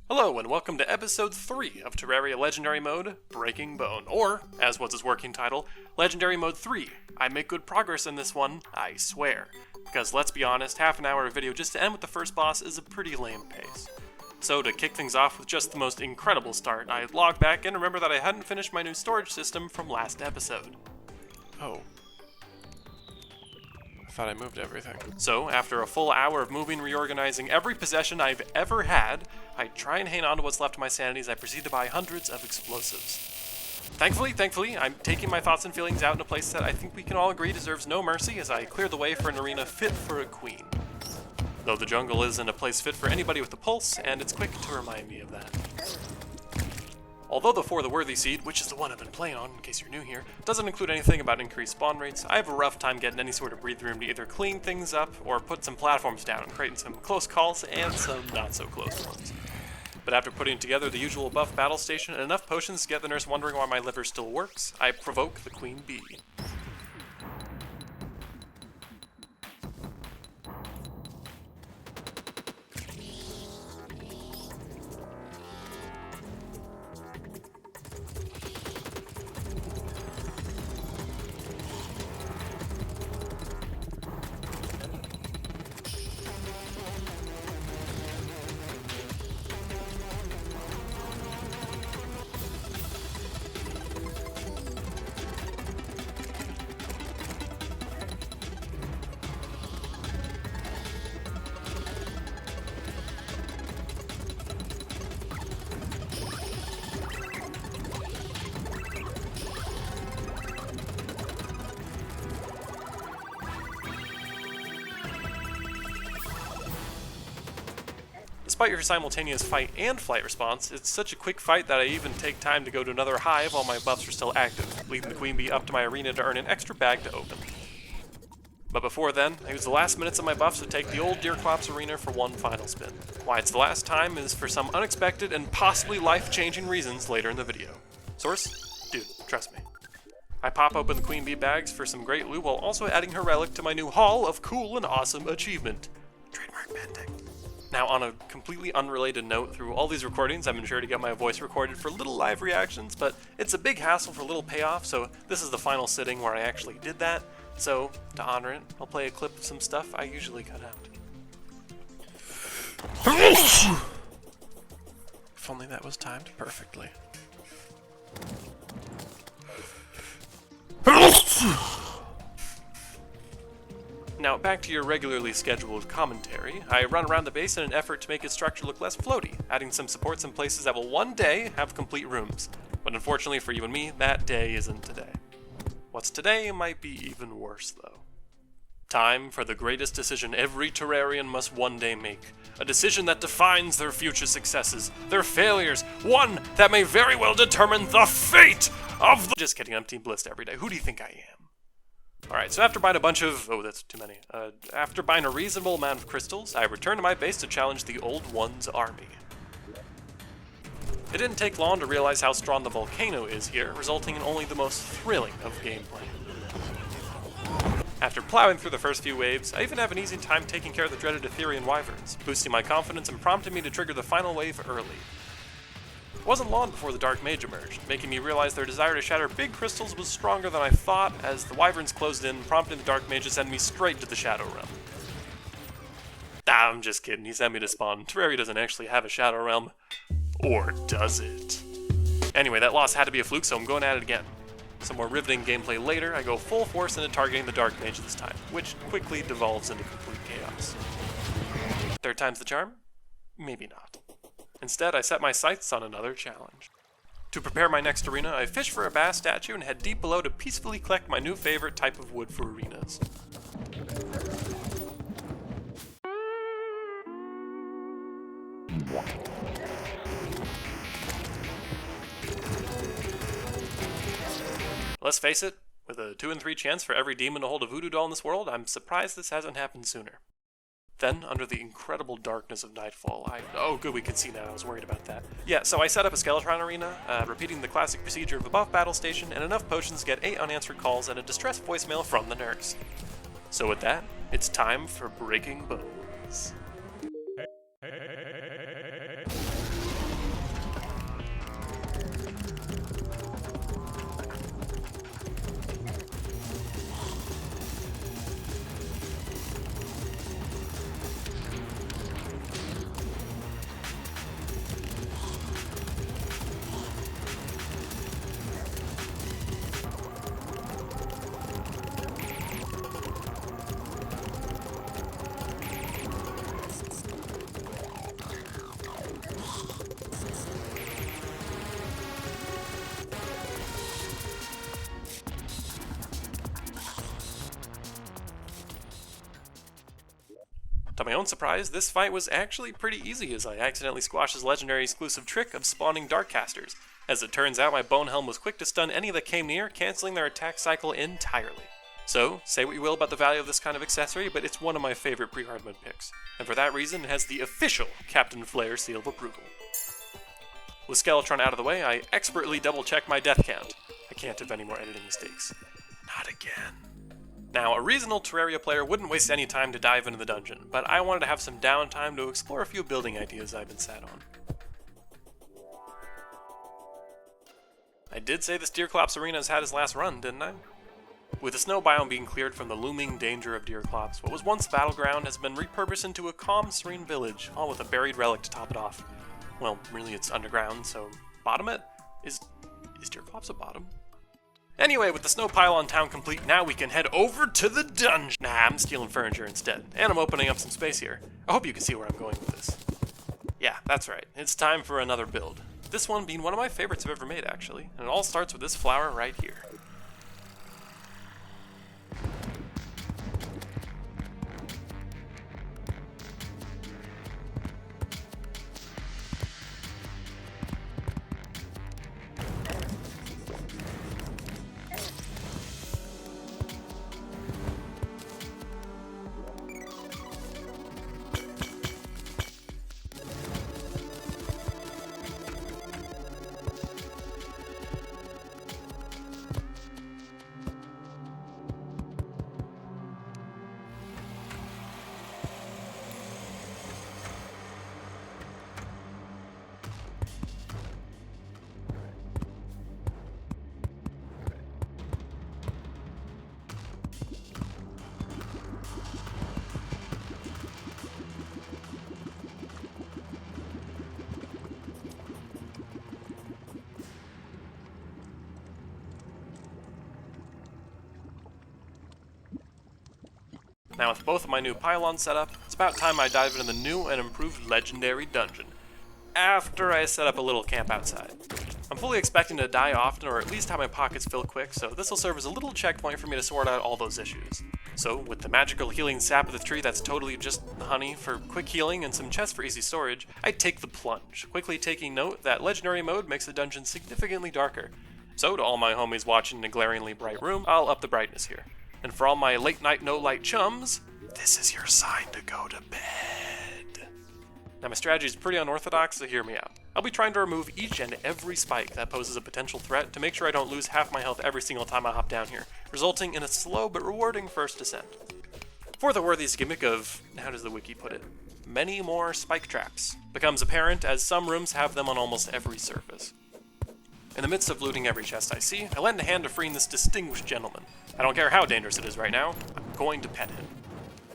Hello and welcome to episode 3 of Terraria Legendary Mode, Breaking Bone, or, as was its working title, Legendary Mode 3. I make good progress in this one, I swear. Because let's be honest, half an hour of video just to end with the first boss is a pretty lame pace. So to kick things off with just the most incredible start, I log back and remember that I hadn't finished my new storage system from last episode. Oh. I thought I moved everything. So, after a full hour of moving, reorganizing every possession I've ever had, I try and hang on to what's left of my sanity as I proceed to buy hundreds of explosives. Thankfully, I'm taking my thoughts and feelings out in a place that I think we can all agree deserves no mercy as I clear the way for an arena fit for a queen. Though the jungle isn't a place fit for anybody with a pulse, and it's quick to remind me of that. Although the For the Worthy seed, which is the one I've been playing on in case you're new here, doesn't include anything about increased spawn rates, I have a rough time getting any sort of breathing room to either clean things up or put some platforms down, creating some close calls and some not so close ones. But after putting together the usual buff battle station and enough potions to get the nurse wondering why my liver still works, I provoke the queen bee. Despite your simultaneous fight and flight response, it's such a quick fight that I even take time to go to another hive while my buffs are still active, leading the queen bee up to my arena to earn an extra bag to open. But before then, I use the last minutes of my buffs to take the old Deerclops arena for one final spin. Why it's the last time is for some unexpected and possibly life-changing reasons later in the video. Source? Dude, trust me. I pop open the queen bee bags for some great loot while also adding her relic to my new haul of cool and awesome achievement. Trademark bending. Now, on a completely unrelated note, through all these recordings, I've been sure to get my voice recorded for little live reactions, but it's a big hassle for little payoff, so this is the final sitting where I actually did that. So, to honor it, I'll play a clip of some stuff I usually cut out. If only that was timed perfectly. Now, back to your regularly scheduled commentary, I run around the base in an effort to make its structure look less floaty, adding some supports in places that will one day have complete rooms. But unfortunately for you and me, that day isn't today. What's today might be even worse, though. Time for the greatest decision every Terrarian must one day make. A decision that defines their future successes, their failures, one that may very well determine the fate of the— Just kidding, I'm Team Blissed every day. Who do you think I am? Alright, so after buying a bunch of— oh, that's too many. After buying a reasonable amount of crystals, I returned to my base to challenge the Old One's army. It didn't take long to realize how strong the volcano is here, resulting in only the most thrilling of gameplay. After plowing through the first few waves, I even have an easy time taking care of the dreaded Ethereal wyverns, boosting my confidence and prompting me to trigger the final wave early. It wasn't long before the Dark Mage emerged, making me realize their desire to shatter big crystals was stronger than I thought as the wyverns closed in, prompting the Dark Mage to send me straight to the Shadow Realm. I'm just kidding, he sent me to spawn. Terraria doesn't actually have a Shadow Realm. Or does it? Anyway, that loss had to be a fluke, so I'm going at it again. Some more riveting gameplay later, I go full force into targeting the Dark Mage this time, which quickly devolves into complete chaos. Third time's the charm? Maybe not. Instead, I set my sights on another challenge. To prepare my next arena, I fish for a bass statue and head deep below to peacefully collect my new favorite type of wood for arenas. Let's face it, with a 2 in 3 chance for every demon to hold a voodoo doll in this world, I'm surprised this hasn't happened sooner. Then, under the incredible darkness of nightfall, oh good, we can see now, I was worried about that. Yeah, so I set up a Skeletron arena, repeating the classic procedure of a buff battle station and enough potions to get 8 unanswered calls and a distressed voicemail from the nurse. So with that, it's time for Breaking Bones. To my own surprise, this fight was actually pretty easy as I accidentally squashed his legendary exclusive trick of spawning Darkcasters. As it turns out, my Bone Helm was quick to stun any that came near, canceling their attack cycle entirely. So, say what you will about the value of this kind of accessory, but it's one of my favorite pre-hard mode picks. And for that reason, it has the official Captain Flair seal of approval. With Skeletron out of the way, I expertly double-check my death count. I can't have any more editing mistakes. Not again. Now, a reasonable Terraria player wouldn't waste any time to dive into the dungeon, but I wanted to have some downtime to explore a few building ideas I've been sat on. I did say this Deerclops arena has had his last run, didn't I? With the snow biome being cleared from the looming danger of Deerclops, what was once battleground has been repurposed into a calm, serene village, all with a buried relic to top it off. Well, really it's underground, so bottom it? Is Deerclops a bottom? Anyway, with the snow pylon town complete, now we can head over to the dungeon! Nah, I'm stealing furniture instead, and I'm opening up some space here. I hope you can see where I'm going with this. Yeah, that's right, it's time for another build. This one being one of my favorites I've ever made, actually, and it all starts with this flower right here. Now with both of my new pylons set up, it's about time I dive into the new and improved legendary dungeon, after I set up a little camp outside. I'm fully expecting to die often, or at least have my pockets fill quick, so this will serve as a little checkpoint for me to sort out all those issues. So, with the magical healing sap of the tree that's totally just honey for quick healing and some chests for easy storage, I take the plunge, quickly taking note that legendary mode makes the dungeon significantly darker. So, to all my homies watching in a glaringly bright room, I'll up the brightness here. And for all my late night no light chums, this is your sign to go to bed. Now my strategy is pretty unorthodox, so hear me out. I'll be trying to remove each and every spike that poses a potential threat to make sure I don't lose half my health every single time I hop down here, resulting in a slow but rewarding first descent. For the worthiest gimmick of, how does the wiki put it, many more spike traps becomes apparent as some rooms have them on almost every surface. In the midst of looting every chest I see, I lend a hand to freeing this distinguished gentleman. I don't care how dangerous it is right now, I'm going to pet him.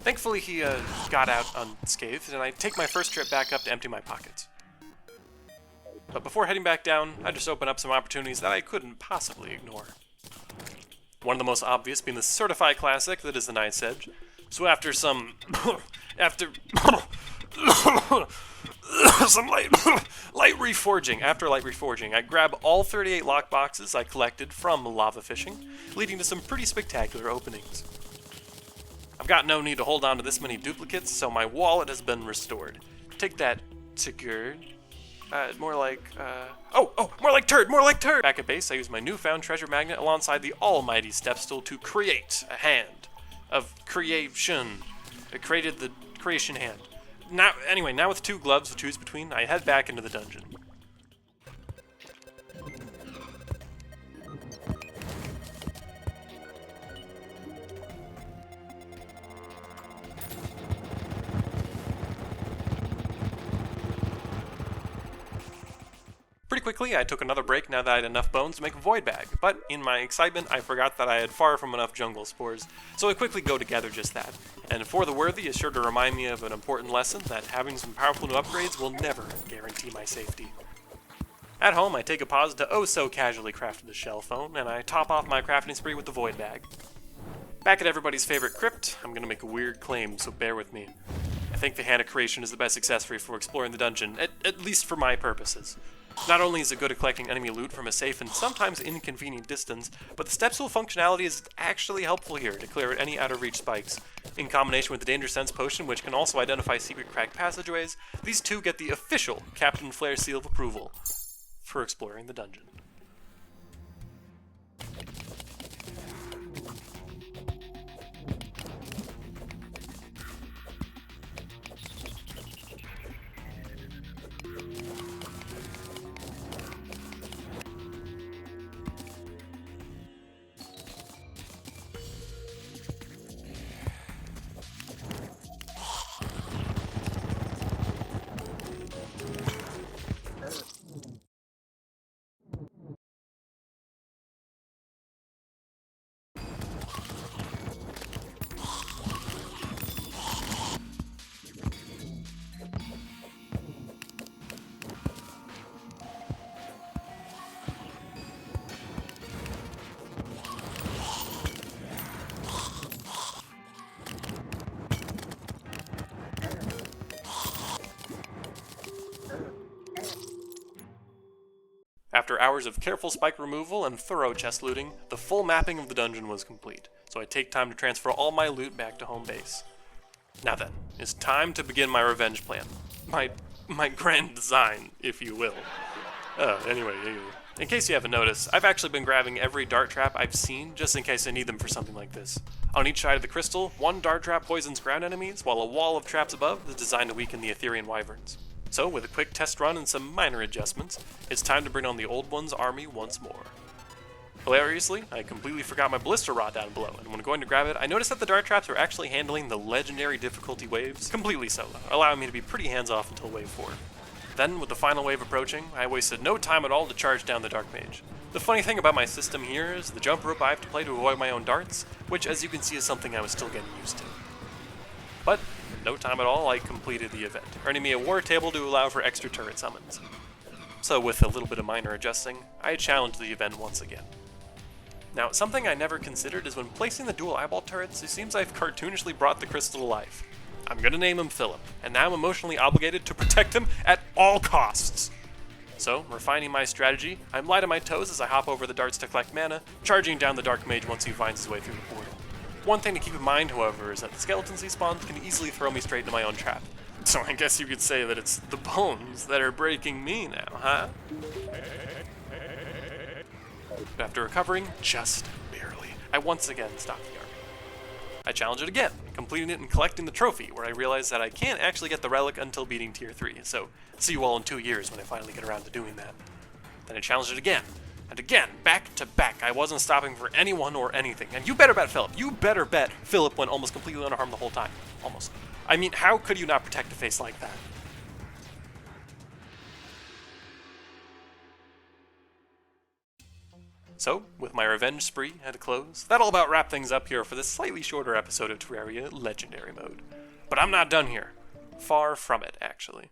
Thankfully he got out unscathed, and I take my first trip back up to empty my pockets. But before heading back down, I just open up some opportunities that I couldn't possibly ignore. One of the most obvious being the certified classic that is the Night's Edge. So after some light reforging, I grab all 38 lockboxes I collected from lava fishing, leading to some pretty spectacular openings. I've got no need to hold on to this many duplicates, so my wallet has been restored. Take that, Sigurd. More like turd! Back at base, I use my newfound treasure magnet alongside the almighty step stool to create a hand of creation. I created the creation hand. Now with 2 gloves to choose between, I head back into the dungeon. Pretty quickly, I took another break now that I had enough bones to make a void bag, but in my excitement, I forgot that I had far from enough jungle spores, so I quickly go to gather just that. And for the worthy is sure to remind me of an important lesson that having some powerful new upgrades will never guarantee my safety. At home, I take a pause to oh-so-casually craft the shell phone, and I top off my crafting spree with the void bag. Back at everybody's favorite crypt, I'm gonna make a weird claim, so bear with me. I think the Hand of Creation is the best accessory for exploring the dungeon, at least for my purposes. Not only is it good at collecting enemy loot from a safe and sometimes inconvenient distance, but the step stool functionality is actually helpful here to clear out any out-of-reach spikes. In combination with the Danger Sense potion, which can also identify secret cracked passageways, these two get the official Captain Flair seal of approval for exploring the dungeon. After hours of careful spike removal and thorough chest looting, the full mapping of the dungeon was complete, so I take time to transfer all my loot back to home base. Now then, it's time to begin my revenge plan. My grand design, if you will. Anyway, in case you haven't noticed, I've actually been grabbing every dart trap I've seen, just in case I need them for something like this. On each side of the crystal, one dart trap poisons ground enemies, while a wall of traps above is designed to weaken the Etherean wyverns. So, with a quick test run and some minor adjustments, it's time to bring on the Old One's army once more. Hilariously, I completely forgot my ballista rod down below, and when going to grab it, I noticed that the dart traps were actually handling the legendary difficulty waves completely solo, allowing me to be pretty hands-off until wave 4. Then, with the final wave approaching, I wasted no time at all to charge down the Dark Mage. The funny thing about my system here is the jump rope I have to play to avoid my own darts, which as you can see is something I was still getting used to. But, in no time at all, I completed the event, earning me a war table to allow for extra turret summons. So with a little bit of minor adjusting, I challenged the event once again. Now, something I never considered is when placing the dual eyeball turrets, it seems I've cartoonishly brought the crystal to life. I'm gonna name him Philip, and now I'm emotionally obligated to protect him at all costs. So, refining my strategy, I'm light on my toes as I hop over the darts to collect mana, charging down the Dark Mage once he finds his way through the portal. One thing to keep in mind, however, is that the skeletons he spawns can easily throw me straight into my own trap. So I guess you could say that it's the bones that are breaking me now, huh? But after recovering, just barely, I once again stopped the army. I challenge it again, completing it and collecting the trophy, where I realize that I can't actually get the relic until beating tier 3, so see you all in 2 years when I finally get around to doing that. Then I challenged it again. And again, back to back, I wasn't stopping for anyone or anything. And you better bet Philip. You better bet Philip went almost completely unharmed the whole time. Almost. I mean, how could you not protect a face like that? So, with my revenge spree at a close, that'll about wrap things up here for this slightly shorter episode of Terraria Legendary Mode. But I'm not done here. Far from it, actually.